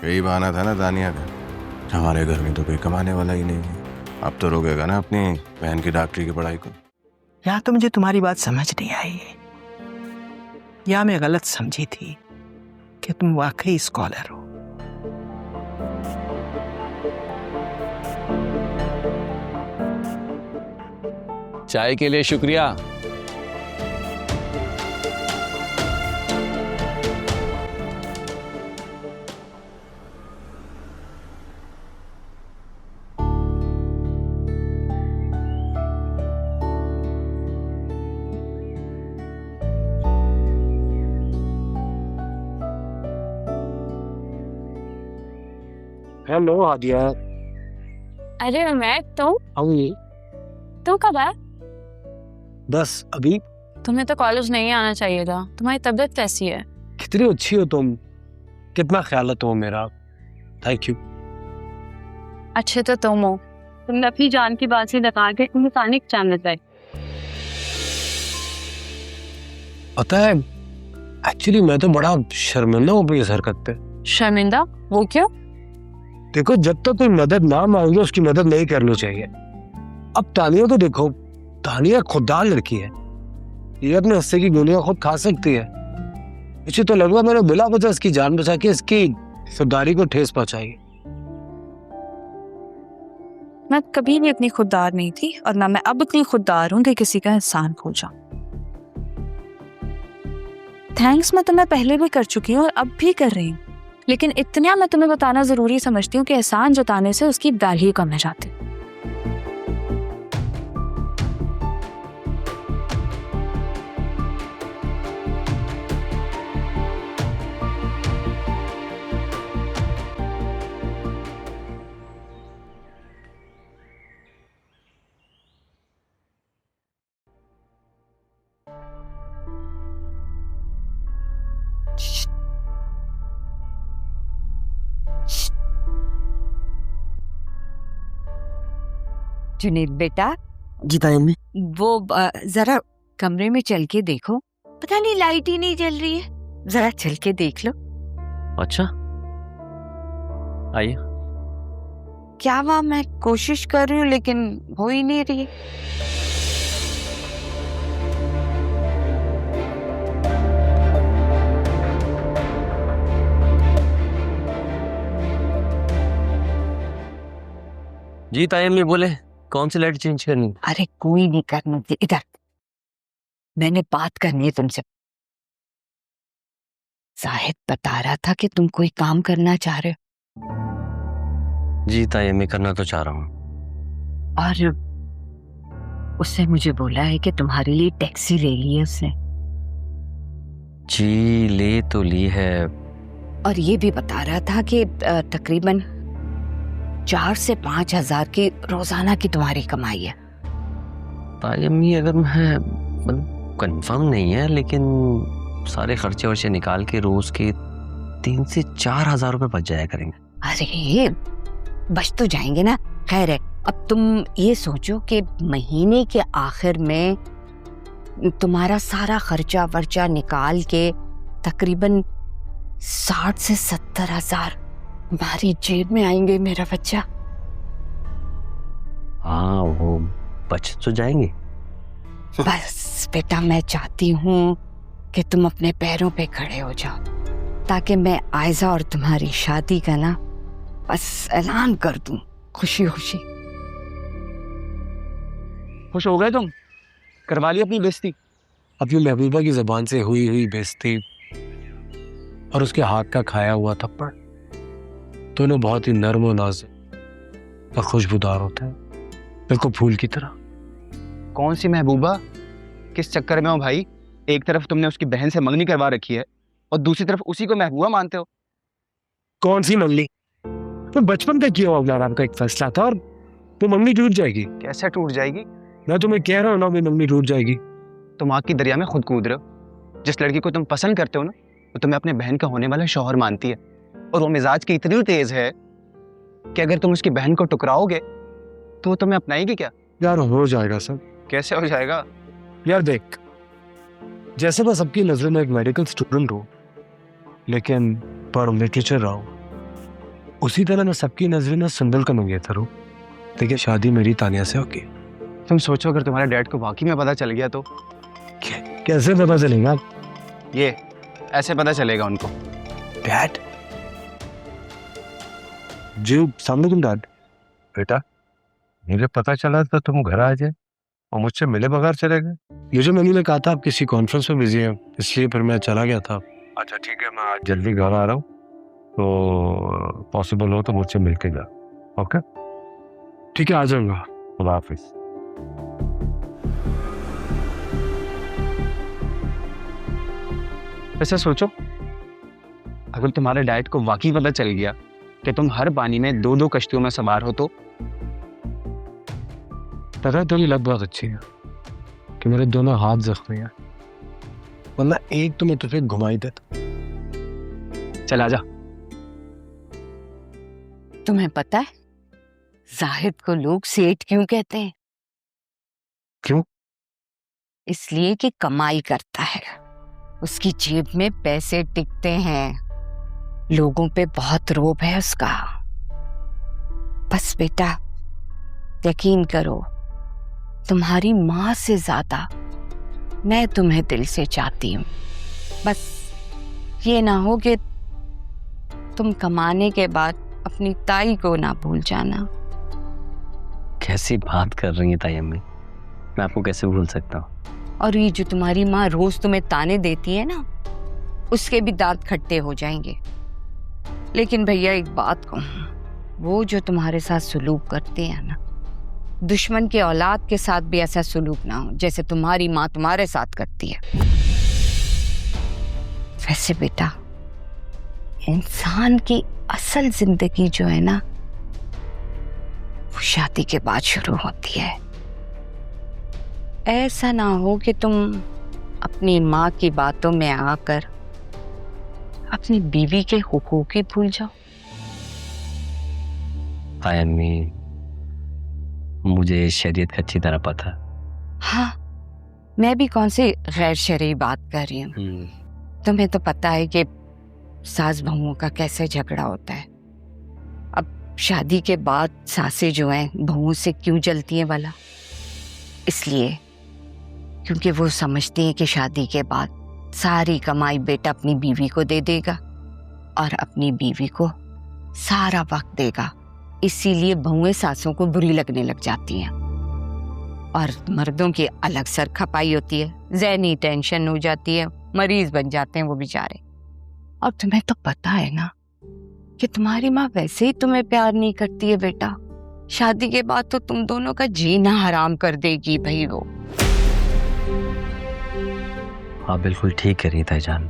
यही बहाना था ना दानिया का, हमारे घर में तो कोई कमाने वाला ही नहीं है। अब तो रोकेगा ना अपनी बहन की डॉक्टरी की पढ़ाई को। या तो मुझे तुम्हारी बात समझ नहीं आई, या मैं गलत समझी थी कि तुम वाकई स्कॉलर हो। चाय के लिए शुक्रिया। हेलो आदिया। अरे मैं तुम कब आया? बस अभी। तुम्हें तो कॉलेज नहीं आना चाहिए था। तुम्हारी तबीयत कैसी है? कितनी अच्छी हो तुम, कितना ख्याल है तुम मेरा। Thank you. अच्छे तो तुम हो। तुमने अपनी जान की बात से लगा के इंसानी चैनल पे। पता है, एक्चुअली मैं तो बड़ा शर्मिंदा हूँ अपनी इस हरकत पे। शर्मिंदा? वो क्यों? देखो, जब तक कोई मदद ना मांगे उसकी मदद नहीं करनी चाहिए। अब तानिया को देखो, तानिया खुददार लड़की है, ये अपने हिस्से की गोलियां खुद खा सकती है। मुझे तो लगा मैंने बिला वजह इसकी जान बचा के इसकी खुददारी को ठेस पहुंचाई। मैं कभी भी इतनी खुददार नहीं थी और ना मैं अब इतनी खुददार हूँ कि किसी का एहसान भूल जाऊं। थैंक्स मैं तुम्हें पहले भी कर चुकी हूँ और अब भी कर रही हूँ, लेकिन इतना मैं तुम्हें बताना जरूरी समझती हूँ कि एहसान जताने से उसकी वैल्यू कम हो जाती है। जुनेद बेटा, जी तायम्मी। वो जरा कमरे में चल के देखो, पता नहीं लाइट ही नहीं जल रही है, जरा चल के देख लो। अच्छा, आइए। क्या हुआ? मैं कोशिश कर रही हूँ लेकिन हो ही नहीं रही। जी तायम्मी बोले, कौन सी लाइट चेंज करनी? अरे कोई नहीं करना, इधर मैंने बात करनी है तुमसे। जाहिद बता रहा था कि तुम कोई काम करना चाह रहे हो। जी तायम्मी, करना तो चाह रहा हूँ। और उसने मुझे बोला है कि तुम्हारे लिए टैक्सी ले ली है उसने। जी ले तो ली है। और ये भी बता रहा था कि तकरीबन 4 से 5 हजार की रोजाना की तुम्हारी कमाई है। तायम्मी, अगर मैं कंफर्म नहीं है, लेकिन सारे खर्चे वर्चे निकाल के रोज के 3 से 4 हजार रुपए बच जाया करेंगे। अरे बच तो जाएंगे ना। खैर है, अब तुम ये सोचो कि महीने के आखिर में तुम्हारा सारा खर्चा वर्चा निकाल के तकरीबन 60 से 70 हजार हमारी जेब में आएंगे मेरा बच्चा। हाँ, वो बच तो जाएंगे। बस बेटा, मैं चाहती हूँ कि तुम अपने पैरों पे खड़े हो जाओ, ताकि मैं आयजा और तुम्हारी शादी का ना बस ऐलान कर दूं खुशी खुशी। खुश हो गए तुम? करवा ली अपनी बेइज्जती? अपनी महबूबा की जुबान से हुई हुई बेइज्जती और उसके हाथ का खाया हुआ थप्पड़ दोनों बहुत ही नर्म और नाजुक और खुशबूदार होते हैं, बिल्कुल फूल की तरह। कौन सी महबूबा? किस चक्कर में हो भाई? एक तरफ तुमने उसकी बहन से मंगनी करवा रखी है और दूसरी तरफ उसी को महबूबा मानते हो। कौन सी मंगनी? तो बचपन तक किया हुआ आराम का एक फैसला था और वो मंगनी टूट जाएगी। कैसे टूट जाएगी? मैं तुम्हें कह रहा हूँ ना, वो मंगनी टूट जाएगी। तुम आग की दरिया में खुद कूद रहे हो। जिस लड़की को तुम पसंद करते हो ना, वो तुम्हें अपने बहन का होने वाला शौहर मानती है, और वो मिजाज की इतनी तेज है कि अगर तुम उसकी बहन को टुकराओगे तो वो तुम्हें अपनाएगी क्या? यार हो जाएगा सब। कैसे हो जाएगा? यार देख, जैसे मैं सबकी नजर में एक मेडिकल स्टूडेंट हूँ, लेकिन पढ़ लिटरेचर रहा हूँ, उसी तरह मैं सबकी नजरें में सुंदल का मंगेतर हूँ, लेकिन शादी मेरी तानिया से होगी। तुम सोचो अगर तुम्हारे डैड को वाकई में पता चल गया तो? कैसे पता चलेगा? ये ऐसे पता चलेगा उनको। डैड जी, सामने तुम डैड। बेटा, मुझे पता चला तो तुम घर आ जाए और मुझसे मिले बगैर चले गए। ये जो मैंने कहा था आप किसी कॉन्फ्रेंस में बिजी हैं, इसलिए फिर मैं चला गया था। अच्छा ठीक है, मैं आज जल्दी घर आ रहा हूँ, तो पॉसिबल हो तो मुझसे मिल के जा। ओके, ठीक है, आ जाऊंगा। खुदा हाफिज। वैसे सोचो अगर तुम्हारे डैड को वाकई पता चल गया कि तुम हर पानी में 2-2 कश्तियों में सवार हो तो? पता तेरी लत बहुत अच्छी है कि मेरे दोनों हाथ जख्मी हैं, वरना एक तो मैं तुझे घुमाई देता। चल आजा। तुम्हें पता है जाहिद को लोग सेठ क्यों कहते हैं? क्यों? इसलिए कि कमाई करता है, उसकी जेब में पैसे टिकते हैं, लोगों पे बहुत रोब है उसका। बस बेटा यकीन करो, तुम्हारी माँ से ज्यादा मैं तुम्हें दिल से चाहती हूँ। बस ये ना हो कि तुम कमाने के बाद अपनी ताई को ना भूल जाना। कैसी बात कर रही है ताई अम्मी, मैं आपको कैसे भूल सकता हूँ? और ये जो तुम्हारी माँ रोज तुम्हें ताने देती है ना, उसके भी दांत खट्टे हो जाएंगे। लेकिन भैया एक बात कहूँ, वो जो तुम्हारे साथ सुलूक करते हैं ना, दुश्मन के औलाद के साथ भी ऐसा सुलूक ना हो जैसे तुम्हारी माँ तुम्हारे साथ करती है। वैसे बेटा इंसान की असल जिंदगी जो है ना, वो शादी के बाद शुरू होती है। ऐसा ना हो कि तुम अपनी माँ की बातों में आकर अपनी बीवी के हुकूक ही भूल जाओ। ताई अम्मी, मुझे शरीयत का अच्छी तरह पता है। हाँ, मैं भी कौन सी गैर शरई बात कर रही हूँ। तुम्हें तो पता है कि सास बहुओं का कैसे झगड़ा होता है। अब शादी के बाद सासें जो हैं बहुओं से क्यों जलती हैं वाला? इसलिए क्योंकि वो समझती हैं कि शादी के बाद सारी कमाई बेटा अपनी बीवी को दे देगा और अपनी बीवी को सारा वक्त देगा। इसीलिए बहुएं सासों को बुरी लगने लग जाती हैं और मर्दों की अलग सर खपाई होती है, ज़हनी टेंशन हो जाती है, मरीज बन जाते हैं वो बेचारे। और तुम्हें तो पता है ना कि तुम्हारी माँ वैसे ही तुम्हें प्यार नहीं करती है बेटा। शादी के बाद तो तुम दोनों का जीना हराम कर देगी भाई वो। आप बिल्कुल ठीक कह रही ताई जान।